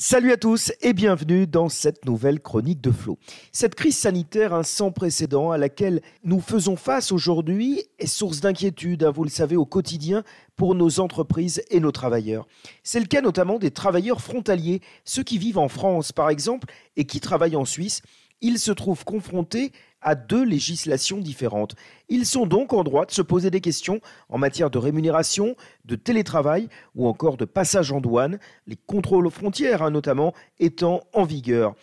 Salut à tous et bienvenue dans cette nouvelle chronique de Flo. Cette crise sanitaire sans précédent à laquelle nous faisons face aujourd'hui est source d'inquiétude, vous le savez, au quotidien pour nos entreprises et nos travailleurs. C'est le cas notamment des travailleurs frontaliers, ceux qui vivent en France par exemple et qui travaillent en Suisse. Ils se trouvent confrontés à deux législations différentes. Ils sont donc en droit de se poser des questions en matière de rémunération, de télétravail ou encore de passage en douane, les contrôles aux frontières notamment étant en vigueur.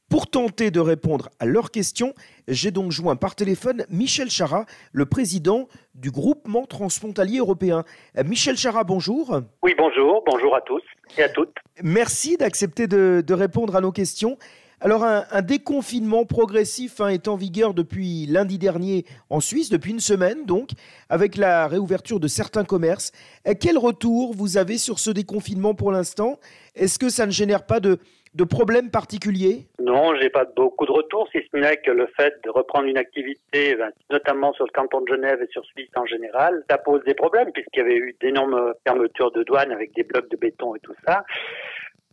Pour tenter de répondre à leurs questions, j'ai donc joint par téléphone Michel Chara, le président du groupement transfrontalier européen. Michel Chara, bonjour. Oui, bonjour à tous et à toutes. Merci d'accepter de répondre à nos questions. Alors, un déconfinement progressif est en vigueur depuis lundi dernier en Suisse, depuis une semaine donc, avec la réouverture de certains commerces. Quel retour vous avez sur ce déconfinement pour l'instant? Est-ce que ça ne génère pas de problèmes particuliers? Non, j'ai pas beaucoup de retours, si ce n'est que le fait de reprendre une activité, notamment sur le canton de Genève et sur Suisse en général, ça pose des problèmes puisqu'il y avait eu d'énormes fermetures de douane avec des blocs de béton et tout ça.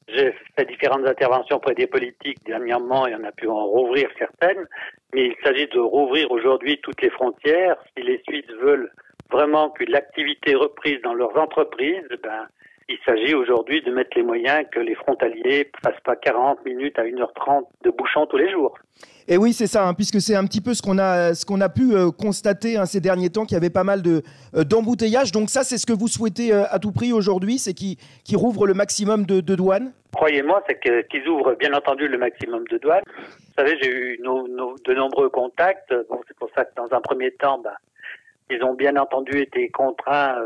J'ai fait différentes interventions auprès des politiques dernièrement et on a pu en rouvrir certaines, mais il s'agit de rouvrir aujourd'hui toutes les frontières. Si les Suisses veulent vraiment que l'activité reprise dans leurs entreprises, il s'agit aujourd'hui de mettre les moyens que les frontaliers ne fassent pas 40 minutes à 1h30 de bouchons tous les jours. Et oui, c'est ça, puisque c'est un petit peu ce qu'on a pu constater ces derniers temps, qu'il y avait pas mal d'embouteillages. Donc ça, c'est ce que vous souhaitez à tout prix aujourd'hui, c'est qu'ils rouvrent le maximum de douanes? Croyez-moi, c'est qu'ils ouvrent bien entendu le maximum de douanes. Vous savez, j'ai eu de nombreux contacts. Bon, c'est pour ça que dans un premier temps, ils ont bien entendu été contraints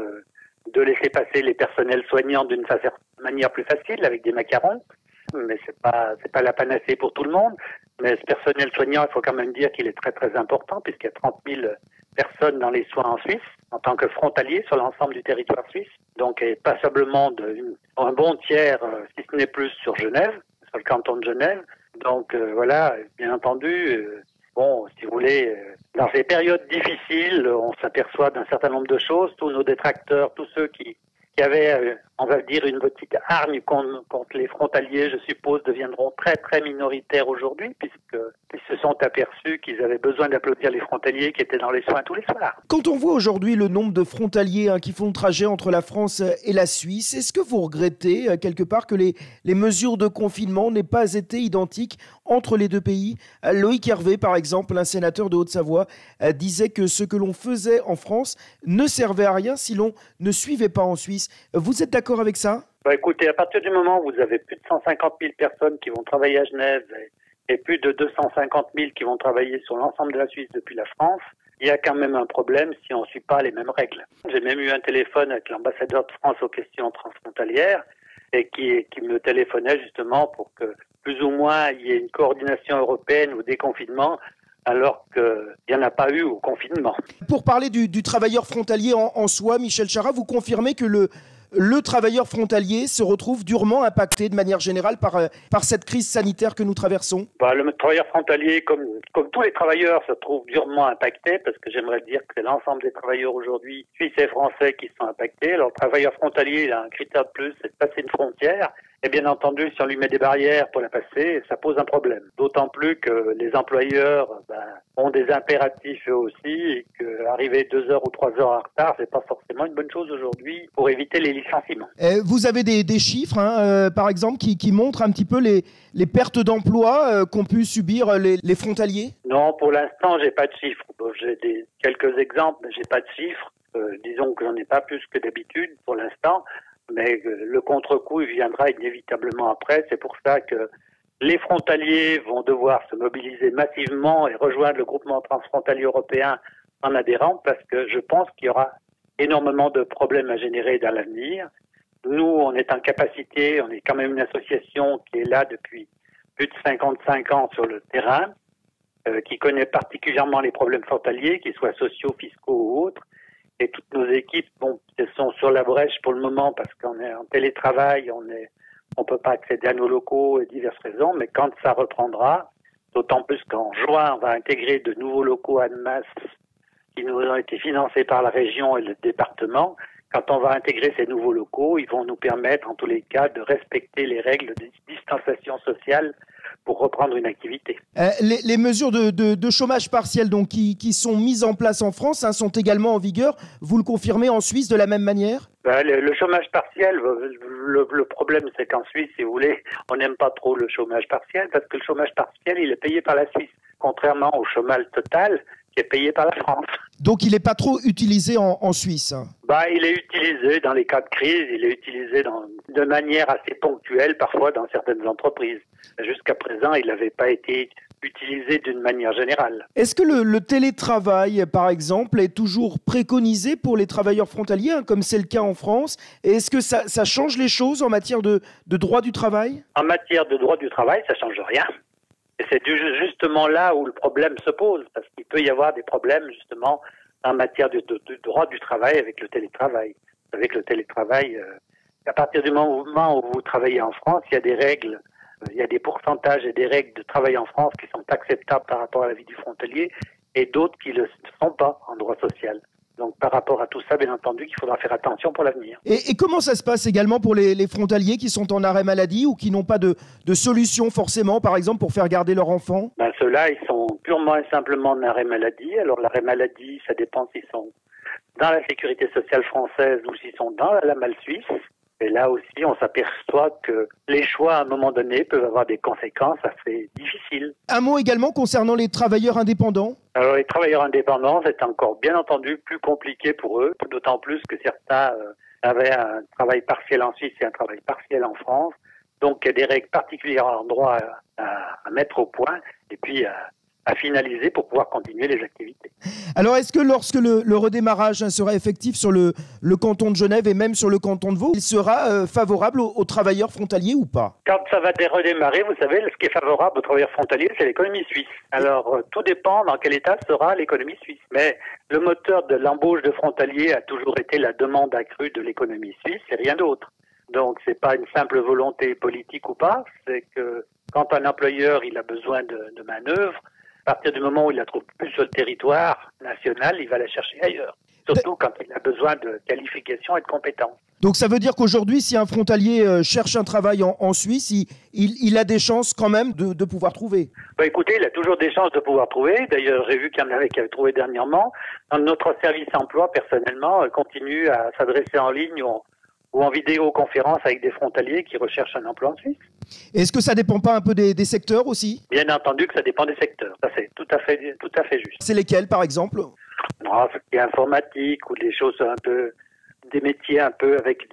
de laisser passer les personnels soignants d'une manière plus facile avec des macarons. Mais c'est pas la panacée pour tout le monde. Mais ce personnel soignant, il faut quand même dire qu'il est très très important puisqu'il y a 30 000 personnes dans les soins en Suisse en tant que frontaliers sur l'ensemble du territoire suisse. Donc, et passablement un bon tiers, si ce n'est plus, sur Genève, sur le canton de Genève. Donc voilà, bien entendu, si vous voulez, dans ces périodes difficiles, on s'aperçoit d'un certain nombre de choses. Tous nos détracteurs, tous ceux qui avaient, on va dire, une petite hargne contre les frontaliers, je suppose, deviendront très très minoritaires aujourd'hui, puisqu'ils se sont aperçus qu'ils avaient besoin d'applaudir les frontaliers qui étaient dans les soins tous les soirs. Quand on voit aujourd'hui le nombre de frontaliers qui font le trajet entre la France et la Suisse, est-ce que vous regrettez quelque part que les mesures de confinement n'aient pas été identiques entre les deux pays? Loïc Hervé, par exemple, un sénateur de Haute-Savoie, disait que ce que l'on faisait en France ne servait à rien si l'on ne suivait pas en Suisse. Vous êtes d'accord avec ça? Écoutez, à partir du moment où vous avez plus de 150 000 personnes qui vont travailler à Genève et plus de 250 000 qui vont travailler sur l'ensemble de la Suisse depuis la France, il y a quand même un problème si on ne suit pas les mêmes règles. J'ai même eu un téléphone avec l'ambassadeur de France aux questions transfrontalières et qui me téléphonait justement pour que plus ou moins il y ait une coordination européenne au déconfinement alors qu'il n'y en a pas eu au confinement. Pour parler du travailleur frontalier en soi, Michel Chara, vous confirmez que le travailleur frontalier se retrouve durement impacté de manière générale par cette crise sanitaire que nous traversons? Le travailleur frontalier, comme tous les travailleurs, se trouve durement impacté parce que j'aimerais dire que c'est l'ensemble des travailleurs aujourd'hui, suisses et français, qui sont impactés. Alors, le travailleur frontalier, il a un critère de plus, c'est de passer une frontière. Et bien entendu, si on lui met des barrières pour la passer, ça pose un problème. D'autant plus que les employeurs ont des impératifs eux aussi et qu'arriver 2 heures ou 3 heures en retard, c'est pas forcément une bonne chose aujourd'hui pour éviter les licenciements. Vous avez des chiffres, par exemple, qui montrent un petit peu les pertes d'emploi qu'ont pu subir les frontaliers? Non, pour l'instant, j'ai pas de chiffres. J'ai quelques exemples, mais j'ai pas de chiffres. Disons que j'en ai pas plus que d'habitude pour l'instant. Mais le contre-coup, il viendra inévitablement après. C'est pour ça que les frontaliers vont devoir se mobiliser massivement et rejoindre le groupement transfrontalier européen en adhérant parce que je pense qu'il y aura énormément de problèmes à générer dans l'avenir. Nous, on est en capacité, on est quand même une association qui est là depuis plus de 55 ans sur le terrain, qui connaît particulièrement les problèmes frontaliers, qu'ils soient sociaux, fiscaux ou autres. Et toutes nos équipes, elles sont sur la brèche pour le moment parce qu'on est en télétravail, on peut pas accéder à nos locaux et diverses raisons, mais quand ça reprendra, d'autant plus qu'en juin, on va intégrer de nouveaux locaux à Annemasse qui nous ont été financés par la région et le département, quand on va intégrer ces nouveaux locaux, ils vont nous permettre, en tous les cas, de respecter les règles de distanciation sociale pour reprendre une activité. Les mesures de chômage partiel donc, qui sont mises en place en France sont également en vigueur. Vous le confirmez en Suisse de la même manière ? Le chômage partiel, le problème c'est qu'en Suisse, si vous voulez, on n'aime pas trop le chômage partiel parce que le chômage partiel, il est payé par la Suisse, contrairement au chômage total qui est payé par la France. Donc il n'est pas trop utilisé en Suisse ? Il est utilisé dans les cas de crise, il est utilisé de manière assez ponctuelle parfois dans certaines entreprises. Jusqu'à présent, il n'avait pas été utilisé d'une manière générale. Est-ce que le télétravail, par exemple, est toujours préconisé pour les travailleurs frontaliers, comme c'est le cas en France ? Et est-ce que ça change les choses en matière de droit du travail ? En matière de droit du travail, ça ne change rien. Et c'est justement là où le problème se pose, parce qu'il peut y avoir des problèmes justement en matière de droit du travail avec le télétravail. Avec le télétravail, à partir du moment où vous travaillez en France, il y a des règles, il y a des pourcentages et des règles de travail en France qui sont acceptables par rapport à la vie du frontalier et d'autres qui ne le sont pas en droit social. Donc par rapport à tout ça, bien entendu, qu'il faudra faire attention pour l'avenir. Et comment ça se passe également pour les frontaliers qui sont en arrêt maladie ou qui n'ont pas de solution forcément, par exemple, pour faire garder leur enfant ? Ceux-là, ils sont purement et simplement en arrêt maladie. Alors l'arrêt maladie, ça dépend s'ils sont dans la sécurité sociale française ou s'ils sont dans la malle suisse. Et là aussi, on s'aperçoit que les choix, à un moment donné, peuvent avoir des conséquences assez difficiles. Un mot également concernant les travailleurs indépendants ? Alors, les travailleurs indépendants, c'est encore bien entendu plus compliqué pour eux, d'autant plus que certains avaient un travail partiel en Suisse et un travail partiel en France. Donc, il y a des règles particulières en droit à mettre au point et puis à finaliser pour pouvoir continuer les activités. Alors, est-ce que lorsque le redémarrage sera effectif sur le canton de Genève et même sur le canton de Vaud, il sera favorable aux travailleurs frontaliers ou pas ? Quand ça va redémarrer, vous savez, ce qui est favorable aux travailleurs frontaliers, c'est l'économie suisse. Alors, tout dépend dans quel état sera l'économie suisse. Mais le moteur de l'embauche de frontaliers a toujours été la demande accrue de l'économie suisse et rien d'autre. Donc, c'est pas une simple volonté politique ou pas, c'est que quand un employeur il a besoin de manœuvre, à partir du moment où il la trouve plus sur le territoire national, il va la chercher ailleurs. Surtout quand il a besoin de qualification et de compétences. Donc ça veut dire qu'aujourd'hui, si un frontalier cherche un travail en Suisse, il a des chances quand même de pouvoir trouver. Écoutez, il a toujours des chances de pouvoir trouver. D'ailleurs, j'ai vu qu'il y en avait qui avaient trouvé dernièrement. Notre service emploi, personnellement, continue à s'adresser en ligne ou en vidéoconférence avec des frontaliers qui recherchent un emploi en Suisse. Est-ce que ça ne dépend pas un peu des secteurs aussi ? Bien entendu que ça dépend des secteurs. Ça, c'est tout à fait juste. C'est lesquels, par exemple ? Ce qui est informatique ou des choses un peu, des métiers un peu avec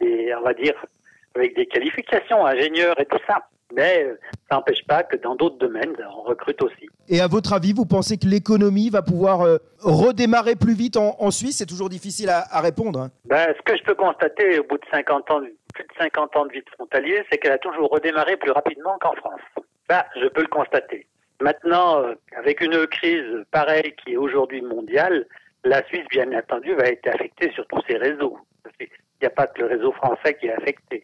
avec des qualifications, ingénieurs et tout ça. Mais ça n'empêche pas que dans d'autres domaines, on recrute aussi. Et à votre avis, vous pensez que l'économie va pouvoir redémarrer plus vite en Suisse ? C'est toujours difficile à répondre. Hein. Ce que je peux constater au bout de plus de 50 ans de vie de frontalier, c'est qu'elle a toujours redémarré plus rapidement qu'en France. Ça, je peux le constater. Maintenant, avec une crise pareille qui est aujourd'hui mondiale, la Suisse, bien entendu, va être affectée sur tous ses réseaux. Il n'y a pas que le réseau français qui est affecté.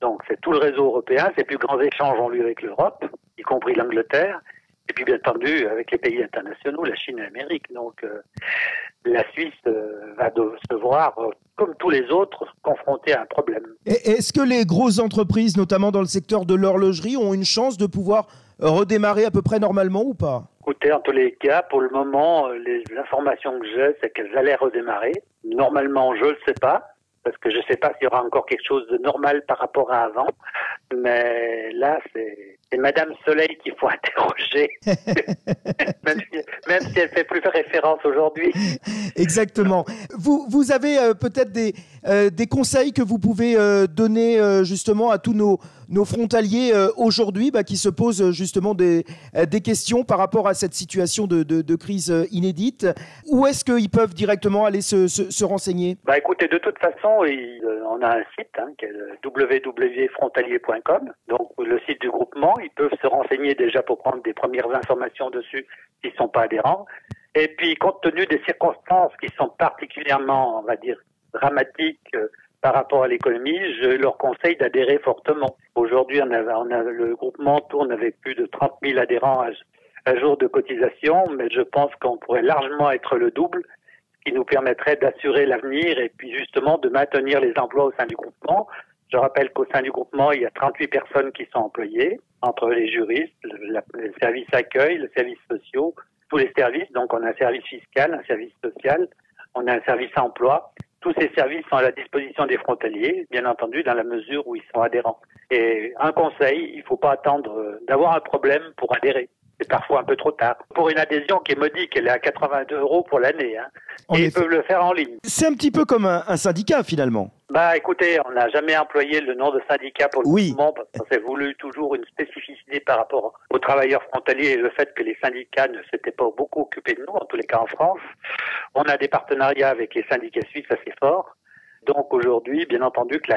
Donc, c'est tout le réseau européen. Ces plus grands échanges ont lieu avec l'Europe, y compris l'Angleterre. Et puis, bien entendu, avec les pays internationaux, la Chine et l'Amérique. Donc, la Suisse va se voir, comme tous les autres, confrontée à un problème. Et est-ce que les grosses entreprises, notamment dans le secteur de l'horlogerie, ont une chance de pouvoir redémarrer à peu près normalement ou pas ? Écoutez, en tous les cas, pour le moment, les informations que j'ai, c'est qu'elles allaient redémarrer. Normalement, je ne le sais pas, parce que je ne sais pas s'il y aura encore quelque chose de normal par rapport à avant. Mais là, c'est Madame Soleil qu'il faut interroger, même si elle fait plus référence aujourd'hui. Exactement. Vous avez peut-être des conseils que vous pouvez donner justement à tous nos frontaliers aujourd'hui qui se posent justement des questions par rapport à cette situation de crise inédite. Où est-ce qu'ils peuvent directement aller se renseigner ? Écoutez, de toute façon, on a un site qui est www.frontalier.com, donc le site du groupement. Ils peuvent se renseigner déjà pour prendre des premières informations dessus s'ils ne sont pas adhérents. Et puis, compte tenu des circonstances qui sont particulièrement, on va dire, dramatiques par rapport à l'économie, je leur conseille d'adhérer fortement. Aujourd'hui, le groupement tourne avec plus de 30 000 adhérents à jour de cotisation, mais je pense qu'on pourrait largement être le double qui nous permettrait d'assurer l'avenir et puis justement de maintenir les emplois au sein du groupement. Je rappelle qu'au sein du groupement, il y a 38 personnes qui sont employées, entre les juristes, le service accueil, le service social, tous les services. Donc on a un service fiscal, un service social, on a un service emploi. Tous ces services sont à la disposition des frontaliers, bien entendu, dans la mesure où ils sont adhérents. Et un conseil, il ne faut pas attendre d'avoir un problème pour adhérer. C'est parfois un peu trop tard. Pour une adhésion qui est modique, elle est à 82 € pour l'année. Et ils peuvent le faire en ligne. C'est un petit peu comme un syndicat finalement. Bah écoutez, on n'a jamais employé le nom de syndicat pour le mouvement parce qu'on s'est voulu toujours une spécificité par rapport aux travailleurs frontaliers et le fait que les syndicats ne s'étaient pas beaucoup occupés de nous, en tous les cas en France. On a des partenariats avec les syndicats suisses assez forts. Donc aujourd'hui, bien entendu, que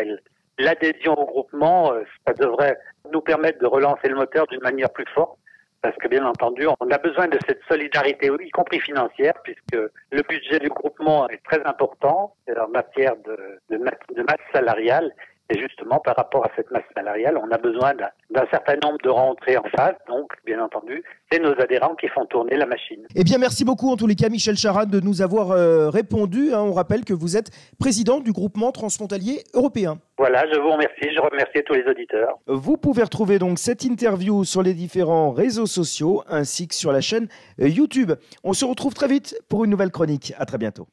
l'adhésion au groupement, ça devrait nous permettre de relancer le moteur d'une manière plus forte. Parce que bien entendu, on a besoin de cette solidarité, y compris financière, puisque le budget du groupement est très important en matière de masse salariale. Et justement, par rapport à cette masse salariale, on a besoin d'un certain nombre de rentrées en phase. Donc, bien entendu, c'est nos adhérents qui font tourner la machine. Eh bien, merci beaucoup en tous les cas, Michel Charade, de nous avoir répondu. On rappelle que vous êtes président du groupement transfrontalier européen. Voilà, je vous remercie. Je remercie tous les auditeurs. Vous pouvez retrouver donc cette interview sur les différents réseaux sociaux ainsi que sur la chaîne YouTube. On se retrouve très vite pour une nouvelle chronique. À très bientôt.